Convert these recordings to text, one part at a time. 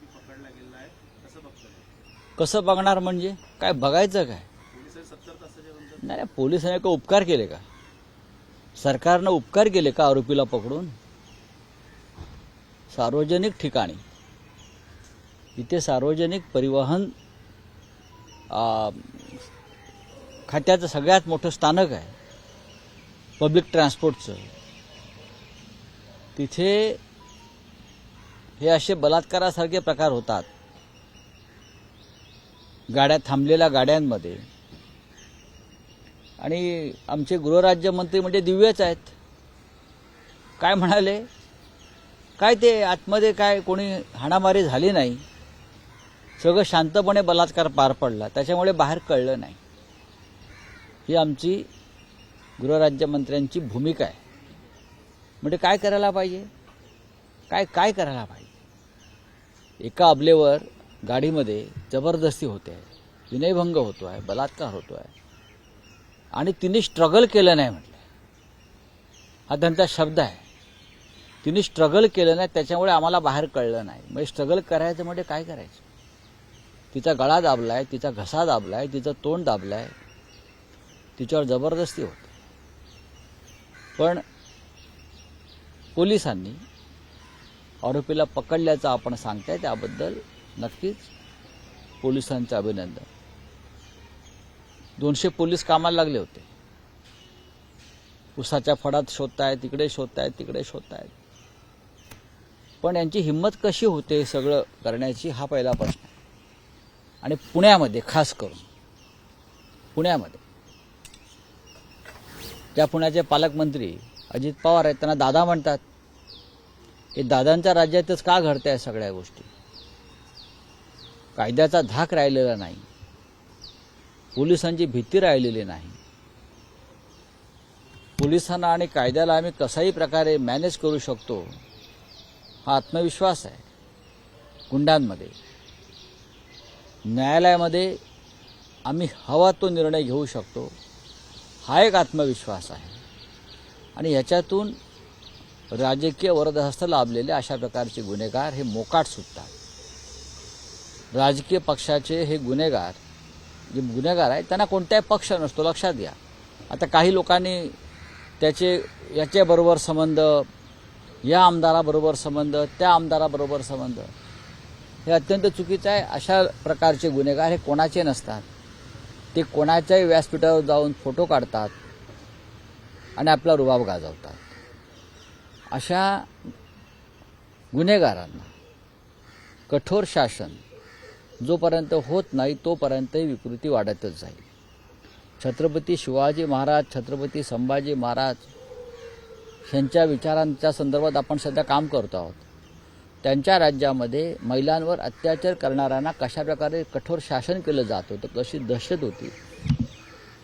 आरोपी पकडला गेला आहे, कसं बघतोय? कसं बघणार म्हणजे काय बघायचं काय? पोलिसांनी 70 तासाच्या नंतर नाही, पोलिसांनी का उपकार केले का? सरकारनं उपकार केले का आरोपीला पकडून? सार्वजनिक ठिकाणी, इथे सार्वजनिक परिवहन खात्याचं सगळ्यात मोठं स्थानक आहे पब्लिक ट्रान्सपोर्टचं, तिथे हे असे बलात्कारासारखे प्रकार होतात. गाड्या थांबलेल्या गाड्यांमध्ये. आणि आमचे गृहराज्यमंत्री म्हणजे दिव्यच आहेत. काय म्हणाले? काय ते आतमध्ये काय कोणी हाणामारी झाली नाही, सगळं शांतपणे बलात्कार पार पडला, त्याच्यामुळे बाहेर कळलं नाही. ही आमची गृहराज्यमंत्र्यांची भूमिका आहे. म्हणजे काय करायला पाहिजे? काय करायला पाहिजे? एका अबलेवर गाडीमध्ये जबरदस्ती होते आहे, विनयभंग होतो आहे, बलात्कार होतो आहे, आणि तिने स्ट्रगल केलं नाही म्हटलं. हा त्यांचा शब्द आहे. तिने स्ट्रगल केलं नाही, त्याच्यामुळे आम्हाला बाहेर कळलं नाही. म्हणजे स्ट्रगल करायचं म्हणजे काय करायचं? तिचा गळा दाबलाय, तिचा घसा दाबलाय, तिचं तोंड दाबलाय, तिच्यावर जबरदस्ती होते. पण पोलिसांनी आरोपीला पकडल्याचं आपण सांगताय, त्याबद्दल नक्कीच पोलिसांचं अभिनंदन. 200 पोलीस कामाला लागले होते. उसाच्या फडात शोधतायत, तिकडे शोधतायत, तिकडे शोधतायत. पण यांची हिंमत कशी होते सगळं करण्याची, हा पहिला प्रश्न आहे. आणि पुण्यामध्ये, खास करून पुण्यामध्ये, त्या पुण्याचे पालकमंत्री अजित पवार आहेत, त्यांना दादा म्हणतात. हे दादांच्या राज्यातच का घडताय सगळ्या गोष्टी? कायद्याचा धाक राहिलेला नाही, पोलिसांची भीती राहिलेली नाही. पोलिसांना आणि कायद्याला आम्ही कसाही प्रकारे मॅनेज करू शकतो, हा आत्मविश्वास आहे. गुंडांमध्ये, न्यायालयामध्ये आम्ही हवा तो निर्णय घेऊ शकतो, हा एक आत्मविश्वास आहे. आणि याच्यातून राजकीय वरदहस्त लाभलेले अशा प्रकारचे गुन्हेगार हे मोकाट सुटतात. राजकीय पक्षाचे हे गुन्हेगार, जे गुन्हेगार आहेत, त्यांना कोणताही पक्ष नसतो, लक्षात घ्या. आता काही लोकांनी याच्याबरोबर संबंध, या आमदाराबरोबर संबंध, त्या आमदाराबरोबर संबंध, हे अत्यंत चुकीचं आहे. अशा प्रकारचे गुन्हेगार हे कोणाचे नसतात. ते कोणाच्याही व्यासपीठावर जाऊन फोटो काढतात आणि आपला रुबाब गाजवतात. अशा गुन्हेगारांना कठोर शासन जोपर्यंत होत नाही, तोपर्यंत विकृती वाढतच जाईल. छत्रपती शिवाजी महाराज, छत्रपती संभाजी महाराज यांच्या विचारांच्या संदर्भात आपण सध्या काम करतो आहोत. त्यांच्या राज्यामध्ये महिलांवर अत्याचार करणाऱ्यांना कशा प्रकारे कठोर शासन केलं जात होतं, कशी दहशत होती,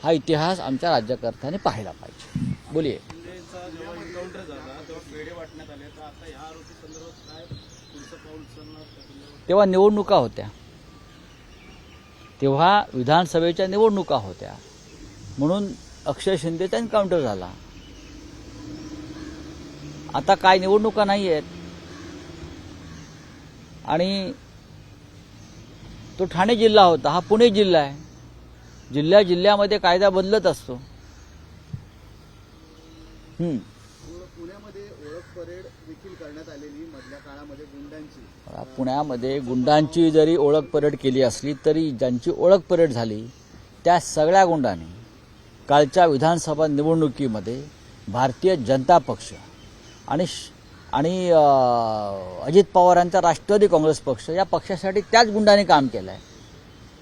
हा इतिहास आमच्या राज्यकर्त्यांनी पाहायला पाहिजे. बोलिये. जेव्हा एन्काउंटर झाला तेव्हा पेढे वाटण्यात आले, तर आता ह्या आरोपी संदर्भात काय पुढचं पाऊल उचलणार? तेव्हा निवडणुका होत्या, तेव्हा विधानसभेच्या निवडणुका होत्या, म्हणून अक्षय शिंदेचा एन्काउंटर झाला. आता काय निवडणुका नाही आहेत. आणि तो ठाणे जिल्हा होता, हा पुणे जिल्हा आहे. जिल्ह्यामध्ये कायदा बदलत असतो. पुण्यामध्ये ओळख परेड देखील करण्यात आलेली मधल्या काळामध्ये गुंडांची. पुण्यामध्ये गुंडांची जरी ओळख परेड केली असली तरी ज्यांची ओळख परेड झाली त्या सगळ्या गुंडांनी कालच्या विधानसभा निवडणुकीमध्ये भारतीय जनता पक्ष आणि अजित पवारांचा राष्ट्रवादी काँग्रेस पक्ष, या पक्षासाठी त्याच गुंडांनी काम केलं आहे.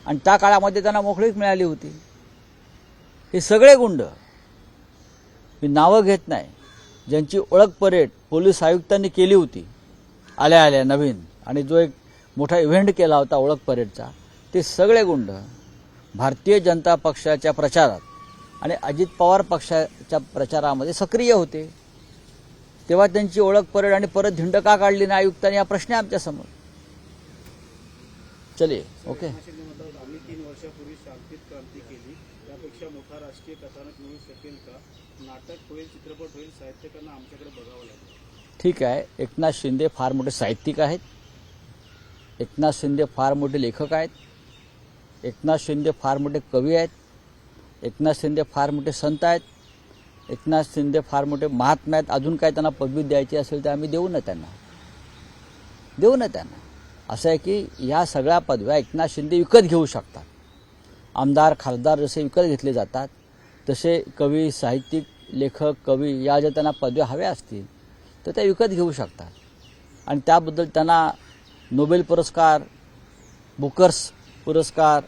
आणि त्या काळामध्ये त्यांना मोकळीक मिळाली होती. हे सगळे गुंड, मी नावं घेत नाही, ज्यांची ओळख परेड पोलीस आयुक्तांनी केली होती आल्या नवीन, आणि जो एक मोठा इव्हेंट केला होता ओळख परेडचा, ते सगळे गुंड भारतीय जनता पक्षाच्या प्रचारात आणि अजित पवार पक्षाच्या प्रचारामध्ये सक्रिय होते. तेव्हा त्यांची ओळख परेड आणि परत धिंड का काढली नाही आयुक्तांनी, हा प्रश्न आहे आमच्यासमोर. चलिए, ओके. आम्ही 3 वर्षापूर्वी शांतीत क्रांती केली, त्यापेक्षा मोठा राजकीय कथानक मिळू शकेल का? नाटक होईल, चित्रपट होईल, साहित्यकांना आमच्याकडे बघावं लागेल. ठीक आहे, एकनाथ शिंदे फार मोठे साहित्यिक आहेत. एकनाथ शिंदे फार मोठे लेखक आहेत, एकनाथ शिंदे फार मोठे कवी आहेत, एकनाथ शिंदे फार मोठे संत आहेत, एकनाथ शिंदे फार मोठे महात्मा आहेत. अजून काय त्यांना पदवी द्यायची असेल तर आम्ही देऊ ना त्यांना. असं आहे की ह्या सगळ्या पदव्या एकनाथ शिंदे विकत घेऊ शकतात. आमदार खासदार जसे विकत घेतले जातात तसे कवी, साहित्यिक, लेखक, कवी या ज्या त्यांना पदव्या हव्या असतील तर त्या विकत घेऊ शकतात. आणि त्याबद्दल त्यांना नोबेल पुरस्कार, बुकर्स पुरस्कार,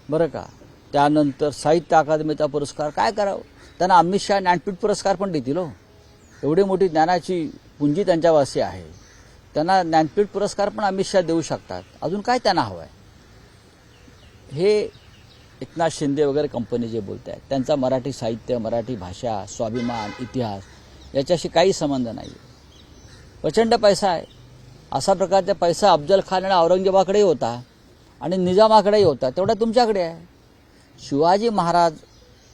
बरं का, त्यानंतर साहित्य अकादमीचा पुरस्कार काय करावं. त्यांना अमित शहा ज्ञानपीठ पुरस्कार पण देतील हो. एवढी मोठी ज्ञानाची पुंजी त्यांच्यावासी आहे. त्यांना ज्ञानपीठ पुरस्कार पण अमित शहा देऊ शकतात. अजून काय त्यांना हवं आहे. हे एकनाथ शिंदे वगैरे कंपनी जे बोलत आहेत त्यांचा मराठी साहित्य, मराठी भाषा, स्वाभिमान, इतिहास याच्याशी काही संबंध नाही. प्रचंड पैसा आहे. असा प्रकारचा पैसा अफजल खान आणि औरंगजेबाकडेही होता आणि निजामाकडेही होता, तेवढा तुमच्याकडे आहे. शिवाजी महाराज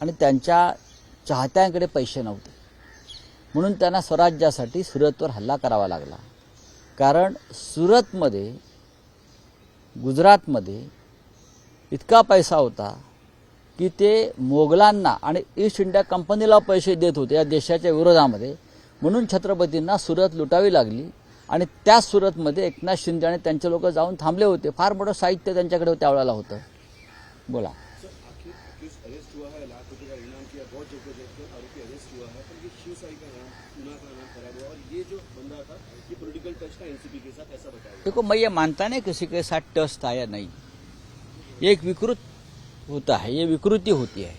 आणि त्यांच्या चाहत्यांकडे पैसे नव्हते म्हणून त्यांना स्वराज्यासाठी सुरतवर हल्ला करावा लागला. कारण सुरतमध्ये, गुजरातमध्ये इतका पैसा होता की ते मोगलांना आणि ईस्ट इंडिया कंपनीला पैसे देत होते या देशाच्या विरोधामध्ये. म्हणून छत्रपतींना सुरत लुटावी लागली आणि त्या सुरतमध्ये एकनाथ शिंदे आणि त्यांचे लोक जाऊन थांबले होते. फार मोठं साहित्य त्यांच्याकडे त्यावेळेला होतं. बोला. अरेस्ट हुआ है, लाख रुपए का इनाम किया, बहुत जबरदस्त आरोपी अरेस्ट हुआ है, पर ये शिवसाई का नाम, उना का नाम खराब हुआ और ये जो बंदा था ये पॉलिटिकल टच था एनसीपी के साथ, ऐसा बताया. देखो, मैं ये मानता नहीं किसी के साथ टच था या नहीं. ये एक विकृत होता है, ये विकृति होती है,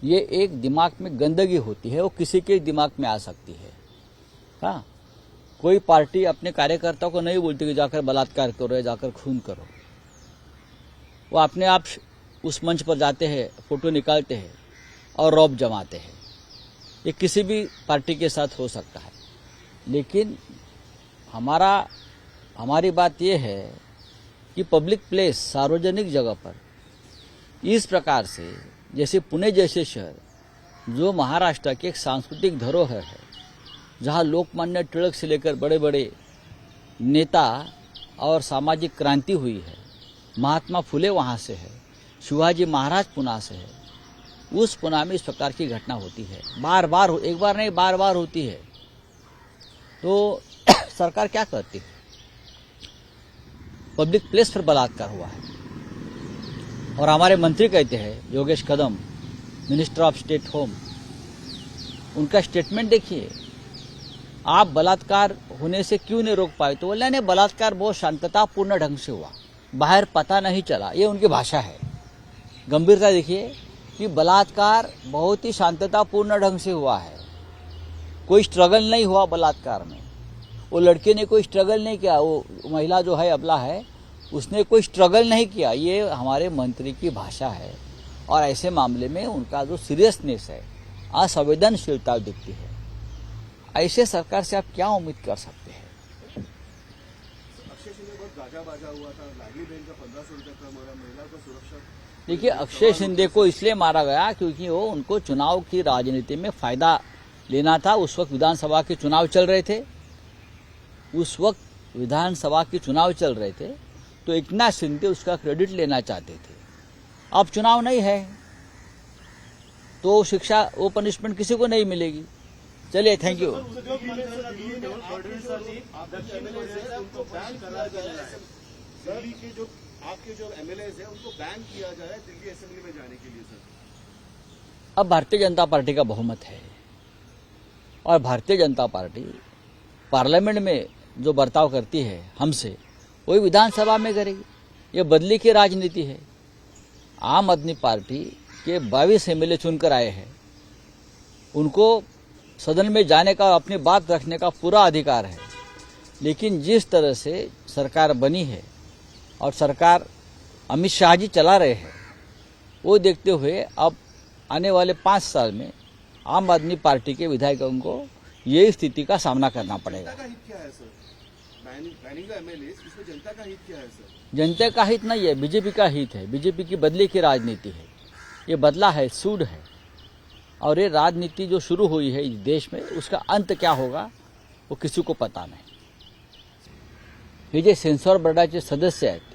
ये एक दिमाग में गंदगी होती है, वो किसी के दिमाग में आ सकती है. हाँ, कोई पार्टी अपने कार्यकर्ताओं को नहीं बोलती कि जाकर बलात्कार करो या जाकर खून करो. वो अपने आप उस मंच पर जाते हैं, फोटो निकालते हैं और रौब जमाते हैं. ये किसी भी पार्टी के साथ हो सकता है. लेकिन हमारी बात ये है कि पब्लिक प्लेस, सार्वजनिक जगह पर इस प्रकार से, जैसे पुणे जैसे शहर जो महाराष्ट्र की एक सांस्कृतिक धरोहर है, जहाँ लोकमान्य तिलक से लेकर बड़े बड़े नेता और सामाजिक क्रांति हुई है, महात्मा फुले वहाँ से है, शिवाजी महाराज पुणे से है, उस पुणे में इस प्रकार की घटना होती है. बार बार, एक बार नहीं बार बार होती है. तो सरकार क्या करती है. पब्लिक प्लेस पर बलात्कार हुआ है और हमारे मंत्री कहते हैं, Yogesh Kadam, minister of state home, उनका स्टेटमेंट देखिए, आप बलात्कार होने से क्यों नहीं रोक पाए. तो बोले नहीं, बलात्कार बहुत शांततापूर्ण ढंग से हुआ, बाहर पता नहीं चला. ये उनकी भाषा है. गंभीरता देखिए कि बलात्कार बहुत ही शांततापूर्ण ढंग से हुआ है, कोई स्ट्रगल नहीं हुआ बलात्कार में. वो लड़के ने कोई स्ट्रगल नहीं किया, वो महिला जो है, अबला है, उसने कोई स्ट्रगल नहीं किया. ये हमारे मंत्री की भाषा है. और ऐसे मामले में उनका जो सीरियसनेस है, असंवेदनशीलता दिखती है. ऐसे सरकार से आप क्या उम्मीद कर सकते हैं. अक्षय शिंदे बहुत गाजा बाजा हुआ था, लाडली बहन का 1500 रुपये का मारा, महिला को सुरक्षा. देखिए, अक्षय शिंदे को इसलिए मारा गया क्योंकि वो उनको चुनाव की राजनीति में फायदा लेना था. उस वक्त विधानसभा के चुनाव चल रहे थे, तो एकनाथ शिंदे उसका क्रेडिट लेना चाहते थे. अब चुनाव नहीं है तो शिक्षा, वो पनिशमेंट किसी को नहीं मिलेगी. चलिए, थैंक यू. दिल्ली के जो आपके जो एमएलएज हैं उनको बैन किया जाए दिल्ली असेंबली में जाने के लिए. सर, अब भारतीय जनता पार्टी का बहुमत है और भारतीय जनता पार्टी पार्लियामेंट में जो बर्ताव करती है हमसे, वही विधानसभा में करेगी. ये बदली की राजनीति है. आम आदमी पार्टी के 22 एमएलए चुनकर आए हैं, उनको सदन में जाने का, अपनी बात रखने का पूरा अधिकार है. लेकिन जिस तरह से सरकार बनी है और सरकार अमित शाह जी चला रहे हैं, वो देखते हुए अब आने वाले 5 साल में आम आदमी पार्टी के विधायकों को ये स्थिति का सामना करना पड़ेगा. जनता का हित क्या है सर. बैनिंग द एमएलएज, इसमें जनता का हित क्या है सर. जनता का हित नहीं है, बीजेपी का हित है. बीजेपी की बदले की राजनीति है. ये बदला है, सूड है. और ये राजनीति जो शुरू हुई है इस देश में, उसका अंत क्या होगा वो किसी को पता नहीं. हे जे सेन्सॉर बोर्डाचे सदस्य आहेत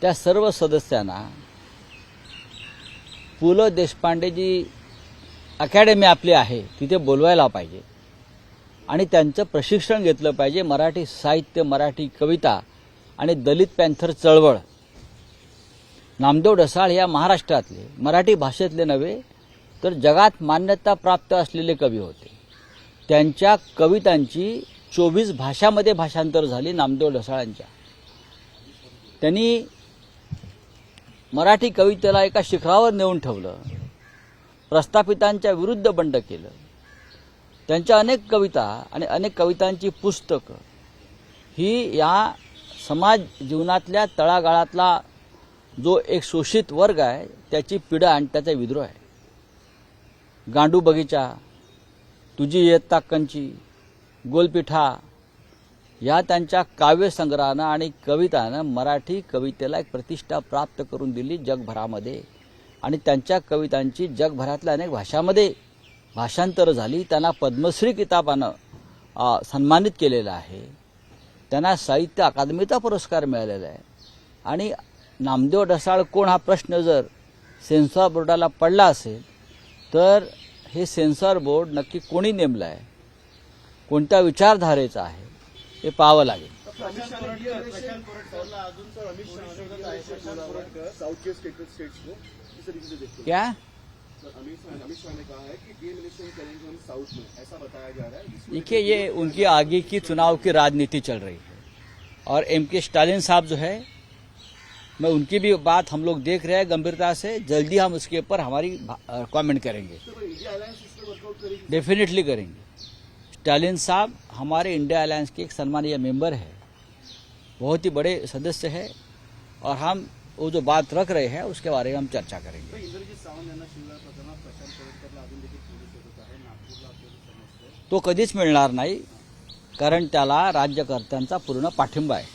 त्या सर्व सदस्यांना पु ल देशपांडे जी अकॅडमी आपली आहे तिथे बोलवायला पाहिजे आणि त्यांचं प्रशिक्षण घेतलं पाहिजे. मराठी साहित्य, मराठी कविता आणि दलित पॅन्थर चळवळ. नामदेव ढसाळ या महाराष्ट्रातले, मराठी भाषेतले नव्हे तर जगात मान्यता प्राप्त असलेले कवी होते. त्यांच्या कवितांची 24 भाषांमध्ये भाषांतर झाली नामदेव ढसाळांच्या. त्यांनी मराठी कवितेला एका शिखरावर नेऊन ठेवलं, प्रस्थापितांच्या विरुद्ध बंड केलं. त्यांच्या अनेक कविता आणि अनेक कवितांची पुस्तकं ही या समाज जीवनातल्या तळागाळातला जो एक शोषित वर्ग आहे त्याची पीडा आणि त्याचा विद्रोह आहे. गांडू बगीचा, तुझी इयत्ता कंची, गोलपिठा या त्यांच्या काव्यसंग्रहानं आणि कवितानं मराठी कवितेला एक प्रतिष्ठा प्राप्त करून दिली जगभरामध्ये आणि त्यांच्या कवितांची जगभरातल्या अनेक भाषांमध्ये भाषांतर झाली. त्यांना पद्मश्री किताबानं सन्मानित केलेलं आहे. त्यांना साहित्य अकादमीचा पुरस्कार मिळालेला आहे. आणि नामदेव ढसाळ कोण हा प्रश्न जर सेन्सॉर बोर्डाला पडला असेल तर हे सेन्सॉर बोर्ड नक्की कोणी नेमलं आहे, कोणत्या विचारधारेचं आहे हे पाहावं लागेल. क्या अमित शाह ने कहा है कि डीएलिमिनेशन करेंगे हम साउथ में, ऐसा बताया जा रहा है. देखिए, ये उनकी आगे की चुनाव की राजनीति चल रही है और एमके स्टालिन साहब जो है, मैं उनकी भी बात हम लोग देख रहे हैं गंभीरता से. जल्दी हम उसके ऊपर हमारी कमेंट करेंगे, डेफिनेटली करेंगे. स्टालिन साहब हमारे इंडिया अलायंस के एक सम्मानीय मेंबर है, बहुत ही बड़े सदस्य है और हम वो जो बात रख रहे हैं उसके बारे में हम चर्चा करेंगे. तो कधीच मिळणार नाही, कारण त्याला राज्यकर्त्यांचा पूर्ण पाठिंबा आहे.